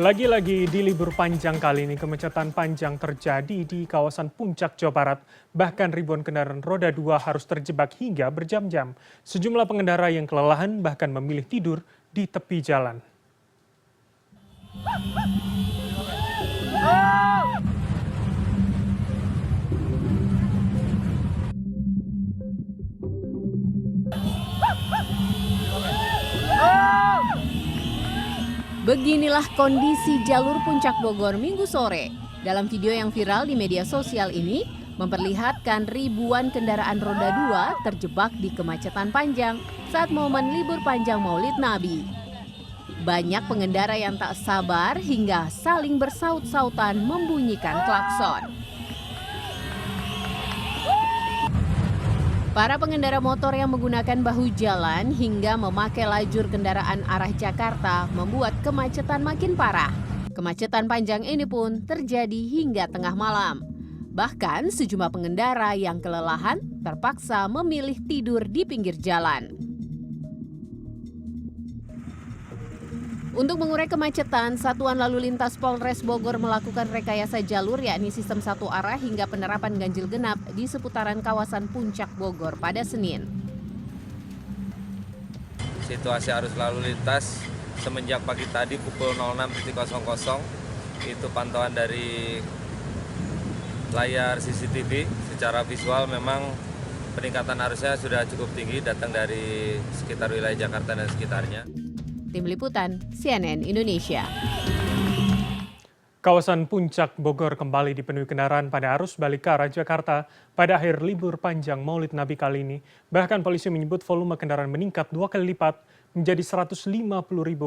Lagi-lagi di libur panjang kali ini, kemacetan panjang terjadi di kawasan Puncak, Jawa Barat. Bahkan ribuan kendaraan roda 2 harus terjebak hingga berjam-jam. Sejumlah pengendara yang kelelahan bahkan memilih tidur di tepi jalan. Beginilah kondisi jalur Puncak Bogor Minggu sore. Dalam video yang viral di media sosial ini, memperlihatkan ribuan kendaraan roda 2 terjebak di kemacetan panjang saat momen libur panjang Maulid Nabi. Banyak pengendara yang tak sabar hingga saling bersaut-sautan membunyikan klakson. Para pengendara motor yang menggunakan bahu jalan hingga memakai lajur kendaraan arah Jakarta membuat kemacetan makin parah. Kemacetan panjang ini pun terjadi hingga tengah malam. Bahkan sejumlah pengendara yang kelelahan terpaksa memilih tidur di pinggir jalan. Untuk mengurai kemacetan, Satuan Lalu Lintas Polres Bogor melakukan rekayasa jalur yakni sistem satu arah hingga penerapan ganjil genap di seputaran kawasan Puncak Bogor pada Senin. Situasi arus lalu lintas semenjak pagi tadi pukul 06.00 itu pantauan dari layar CCTV secara visual memang peningkatan arusnya sudah cukup tinggi datang dari sekitar wilayah Jakarta dan sekitarnya. Tim Liputan CNN Indonesia. Kawasan Puncak Bogor kembali dipenuhi kendaraan pada arus balik ke arah Jakarta pada akhir libur panjang Maulid Nabi kali ini. Bahkan polisi menyebut volume kendaraan meningkat 2 kali lipat menjadi 150.000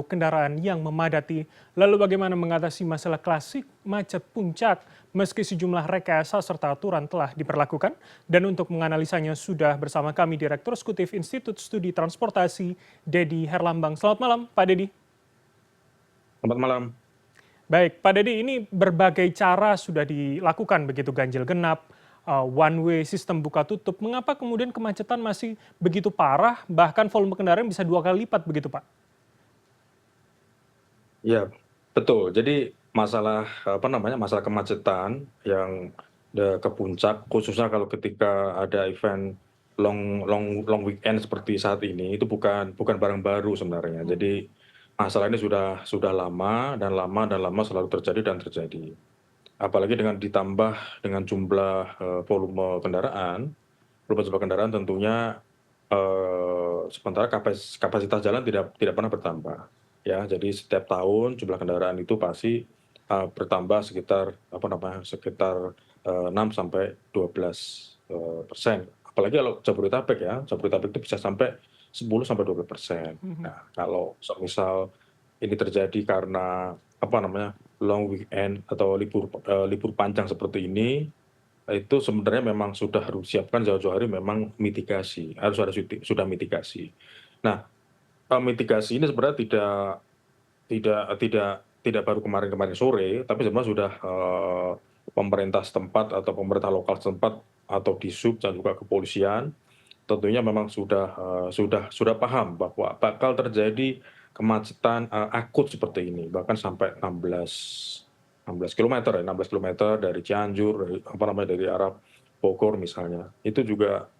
kendaraan yang memadati. Lalu bagaimana mengatasi masalah klasik macet puncak meski sejumlah rekayasa serta aturan telah diberlakukan? Dan untuk menganalisanya sudah bersama kami Direktur Eksekutif Institut Studi Transportasi, Dedi Herlambang. Selamat malam, Pak Dedi. Selamat malam. Baik, Pak Dedi, ini berbagai cara sudah dilakukan begitu, ganjil genap, one way, sistem buka tutup. Mengapa kemudian kemacetan masih begitu parah, bahkan volume kendaraan bisa 2 kali lipat begitu, Pak? Ya, betul. Jadi masalah masalah kemacetan yang ke puncak, khususnya kalau ketika ada event long weekend seperti saat ini, itu bukan barang baru sebenarnya. Jadi masalah ini sudah lama dan lama selalu terjadi. Apalagi ditambah dengan jumlah volume kendaraan tentunya sementara kapasitas jalan tidak pernah bertambah. Ya, jadi setiap tahun jumlah kendaraan itu pasti bertambah sekitar 6-12%. Apalagi kalau Jabodetabek itu bisa sampai 10-12%. Nah, kalau misal ini terjadi karena long weekend atau libur panjang seperti ini, itu sebenarnya memang sudah harus siapkan jauh-jauh hari memang mitigasi, sudah mitigasi. Nah, mitigasi ini sebenarnya tidak baru kemarin sore, tapi sebenarnya sudah pemerintah setempat atau pemerintah lokal setempat atau Dishub dan juga kepolisian tentunya memang sudah paham bahwa bakal terjadi kemacetan akut seperti ini, bahkan sampai 16 kilometer dari Cianjur, dari arah Bogor misalnya. Itu juga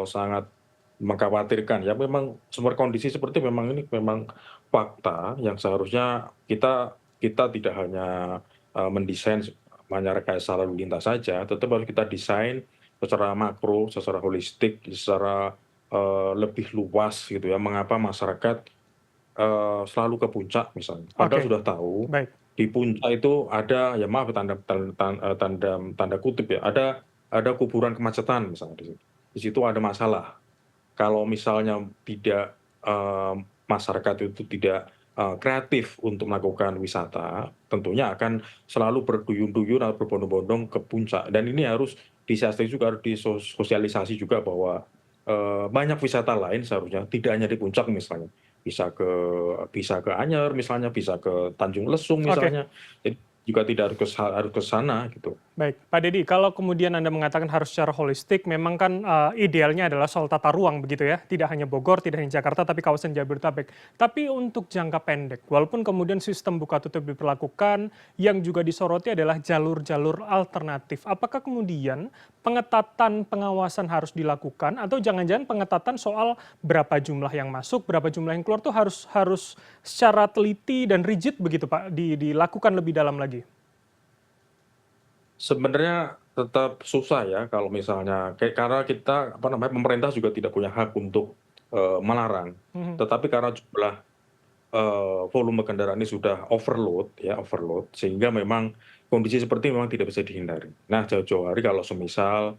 sangat mengkhawatirkan. Ya memang sumber kondisi seperti ini memang fakta yang seharusnya kita tidak hanya mendesain rekayasa lalu lintas saja, tetap harus kita desain secara makro, secara holistik, secara lebih luas gitu ya. Mengapa masyarakat selalu ke puncak misalnya? Padahal sudah tahu Baik. di puncak itu ada, ya maaf tanda kutip ya, ada kuburan kemacetan misalnya di situ. Di situ ada masalah. Kalau misalnya tidak masyarakat itu tidak kreatif untuk melakukan wisata, tentunya akan selalu berduyun-duyun atau berbondong-bondong ke puncak. Dan ini harus disiasati juga, harus disosialisasi juga bahwa banyak wisata lain seharusnya tidak hanya di puncak misalnya, bisa ke Anyer misalnya, bisa ke Tanjung Lesung misalnya, jadi juga tidak harus ke sana gitu. Baik, Pak Deddy, kalau kemudian Anda mengatakan harus secara holistik, memang kan idealnya adalah soal tata ruang begitu ya, tidak hanya Bogor, tidak hanya Jakarta, tapi kawasan Jabodetabek. Tapi untuk jangka pendek, walaupun kemudian sistem buka tutup diperlakukan, yang juga disoroti adalah jalur-jalur alternatif. Apakah kemudian pengetatan pengawasan harus dilakukan, atau jangan-jangan pengetatan soal berapa jumlah yang masuk, berapa jumlah yang keluar itu harus secara teliti dan rigid begitu Pak, dilakukan lebih dalam lagi? Sebenarnya tetap susah ya kalau misalnya karena kita apa namanya, pemerintah juga tidak punya hak untuk, melarang. Mhm. Tetapi karena jumlah, volume kendaraan ini sudah overload ya, overload, sehingga memang kondisi seperti ini memang tidak bisa dihindari. Nah, jauh-jauh hari kalau semisal,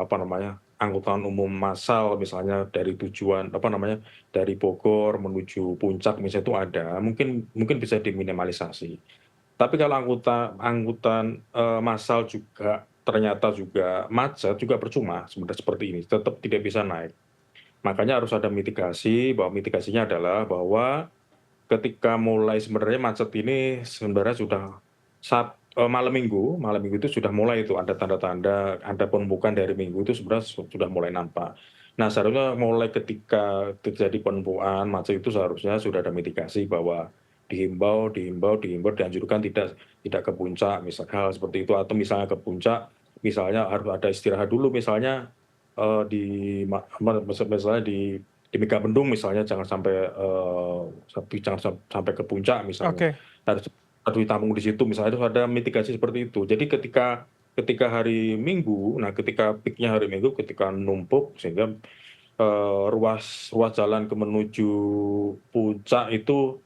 apa namanya, angkutan umum massal misalnya dari tujuan apa namanya, dari Bogor menuju Puncak misalnya itu ada, mungkin mungkin bisa diminimalisasi. Tapi kalau angkutan, massal juga ternyata juga macet, juga percuma sebenarnya seperti ini, tetap tidak bisa naik. Makanya harus ada mitigasi, bahwa mitigasinya adalah bahwa ketika mulai sebenarnya macet ini sebenarnya sudah malam Minggu itu sudah mulai itu ada tanda-tanda, ada penumpukan dari Minggu itu sebenarnya sudah mulai nampak. Nah, seharusnya mulai ketika terjadi penumpukan macet itu seharusnya sudah ada mitigasi bahwa dihimbau, dianjurkan tidak ke puncak, misal hal seperti itu, atau misalnya ke puncak, misalnya harus ada istirahat dulu misalnya, di misalnya di Megabendung misalnya jangan sampai, sampai ke puncak misalnya, Oke. harus harus ditampung di situ misalnya, itu ada mitigasi seperti itu. Jadi ketika ketika hari Minggu, nah ketika peak-nya hari Minggu, ketika numpuk sehingga, ruas ruas jalan menuju puncak itu,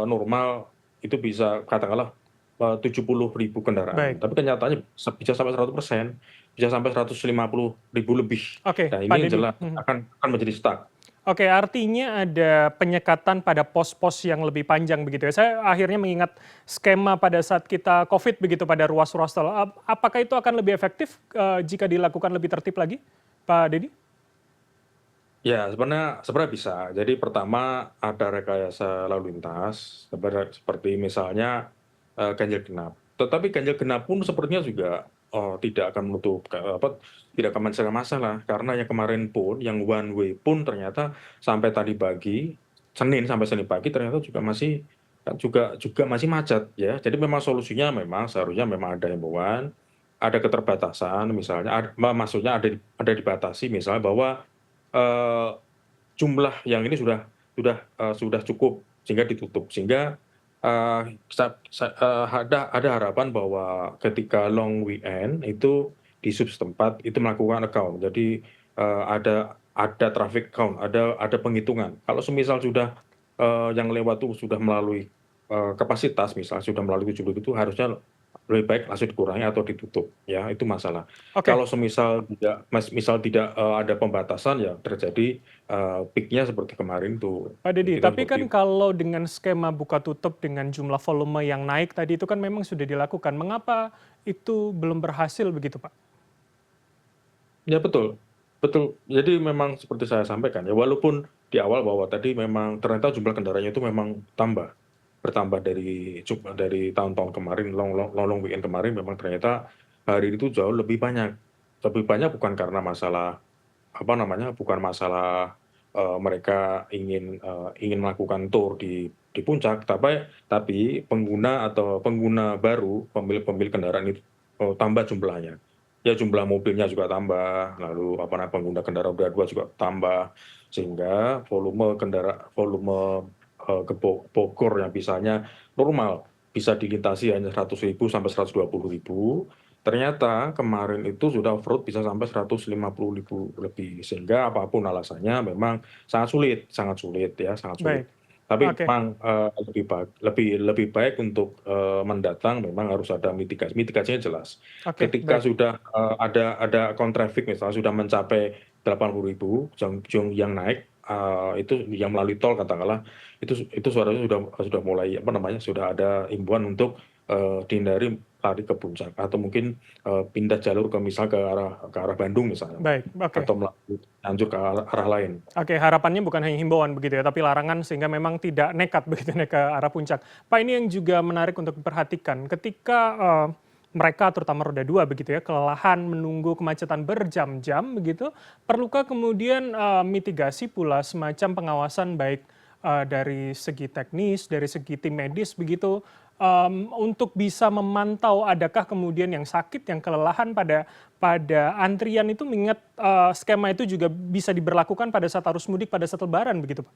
normal itu bisa katakanlah, 70.000 kendaraan, Baik. tapi kenyataannya bisa sampai 100%, bisa sampai 150.000 lebih. Oke, Nah, Pak ini yang Deddy. jelas Mhm. akan menjadi stuck. Oke, artinya ada penyekatan pada pos-pos yang lebih panjang begitu ya. Saya akhirnya mengingat skema pada saat kita COVID begitu pada ruas-ruas tol. Apakah itu akan lebih efektif jika dilakukan lebih tertib lagi, Pak Deddy? Ya, sebenarnya bisa. Jadi pertama ada rekayasa lalu lintas, seperti misalnya, ganjil genap. Tetapi ganjil genap pun sepertinya juga, tidak akan menutup tidak akan menyelesaikan masalah, karena yang kemarin pun, yang one way pun ternyata sampai tadi pagi, sampai Senin pagi ternyata juga masih juga juga masih macet ya. Jadi memang solusinya memang seharusnya memang ada himbauan, ada keterbatasan misalnya, maksudnya ada dibatasi misalnya bahwa, eee jumlah yang ini sudah cukup sehingga ditutup. Sehingga, ada harapan bahwa ketika long weekend itu di sub setempat itu melakukan account. Jadi, ada traffic count, ada penghitungan. Kalau semisal sudah, yang lewat itu sudah melalui, kapasitas misal sudah melalui 70 itu harusnya lebih baik langsung dikurangi atau ditutup, ya itu masalah. Oke, Kalau misal tidak, ada pembatasan ya terjadi, peak-nya seperti kemarin tuh, Pak Deddy, itu kan tapi seperti kan itu. kalau dengan skema buka tutup dengan jumlah volume yang naik tadi itu kan memang sudah dilakukan. Mengapa itu belum berhasil begitu, Pak? Ya betul, betul. Jadi memang seperti saya sampaikan ya, walaupun di awal bahwa tadi memang ternyata jumlah kendaraannya itu memang bertambah dari tahun-tahun kemarin, long weekend kemarin memang ternyata hari itu jauh lebih banyak. Lebih banyak bukan karena masalah, apa namanya, bukan masalah, mereka ingin melakukan tour di puncak, tapi pengguna baru, pemilik kendaraan itu, tambah jumlahnya. Ya jumlah mobilnya juga tambah, lalu apa namanya, pengguna kendaraan roda 2 juga tambah, sehingga volume, ke Bogor yang bisanya normal, bisa dilintasi hanya 100.000 sampai 120.000, ternyata kemarin itu sudah off-road bisa sampai 150.000 lebih, sehingga apapun alasannya memang sangat sulit ya, sangat sulit. Baik, Tapi oke, memang, lebih baik untuk, mendatang memang harus ada mitigasinya jelas. oke, Ketika baik. sudah, ada account traffic misalnya sudah mencapai 80.000 yang naik, itu yang melalui tol katakanlah, itu seharusnya sudah mulai apa namanya, sudah ada himbauan untuk, dihindari lari ke puncak atau mungkin, pindah jalur misal ke arah Bandung misalnya, Baik, oke. atau melalui Cianjur ke arah lain. Oke, harapannya bukan hanya himbauan begitu ya, tapi larangan sehingga memang tidak nekat begitu naik ke arah puncak. Pak, ini yang juga menarik untuk diperhatikan. Ketika mereka terutama roda 2 begitu ya, kelelahan menunggu kemacetan berjam-jam begitu, perlukah kemudian mitigasi pula semacam pengawasan baik dari segi teknis, dari segi tim medis begitu, untuk bisa memantau adakah kemudian yang sakit, yang kelelahan pada antrian itu mengingat skema itu juga bisa diberlakukan pada saat arus mudik pada saat Lebaran begitu, Pak?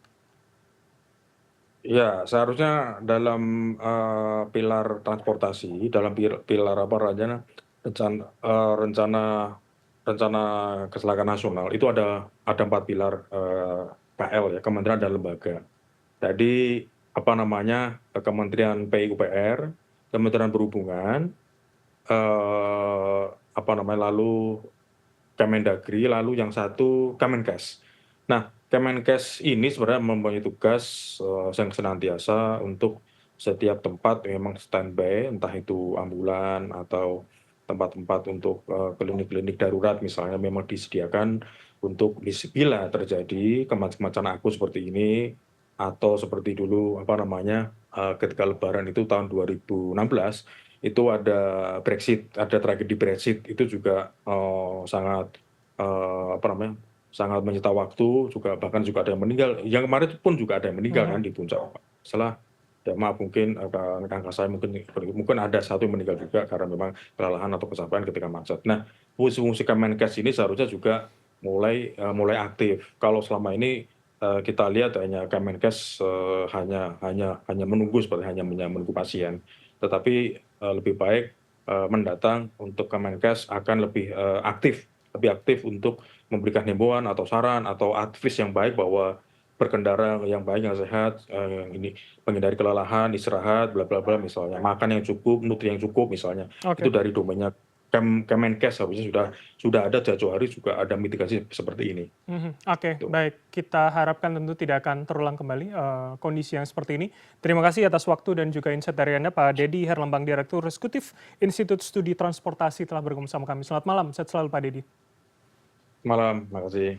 Ya, seharusnya dalam pilar transportasi, dalam pilar apa rencana rencana rencana kecelakaan nasional itu ada 4 pilar KL ya, kementerian dan lembaga. Jadi apa namanya Kementerian PUPR, Kementerian Perhubungan, apa namanya lalu Kemendagri, lalu yang satu Kemenkes. Nah, Kemenkes ini sebenarnya mempunyai tugas yang senantiasa untuk setiap tempat memang standby, entah itu ambulan atau tempat-tempat untuk klinik-klinik darurat misalnya memang disediakan untuk bila terjadi kemacetan akut seperti ini atau seperti dulu apa namanya ketika Lebaran itu tahun 2016 itu ada Brexit, ada tragedi Brexit itu juga sangat apa namanya sangat menyita waktu juga bahkan juga ada yang meninggal. Yang kemarin pun juga ada yang meninggal kan Mhm. di puncak. Salah ya maaf mungkin angka saya mungkin ada satu yang meninggal juga karena memang kelelahan atau kecapean ketika macet. Nah, fungsi-fungsi Kemenkes ini seharusnya juga mulai aktif. Kalau selama ini kita lihat hanya Kemenkes hanya menunggu seperti hanya menunggu pasien. Tetapi lebih baik mendatang untuk Kemenkes akan lebih aktif untuk memberikan himbauan atau saran atau advice yang baik bahwa berkendara yang baik, yang sehat, ini menghindari kelelahan, istirahat, bla bla bla misalnya, makan yang cukup, nutri yang cukup misalnya. Itu Oke. dari domainnya Kemenkes harusnya sudah ada jauh-jauh hari juga ada mitigasi seperti ini. Mhm, oke, Tuh. baik. Kita harapkan tentu tidak akan terulang kembali kondisi yang seperti ini. Terima kasih atas waktu dan juga insight dari Anda, Pak Dedi Herlambang, Direktur Eksekutif Institut Studi Transportasi telah bergabung sama kami. Selamat malam, sehat selalu Pak Dedi. Malam, makasih.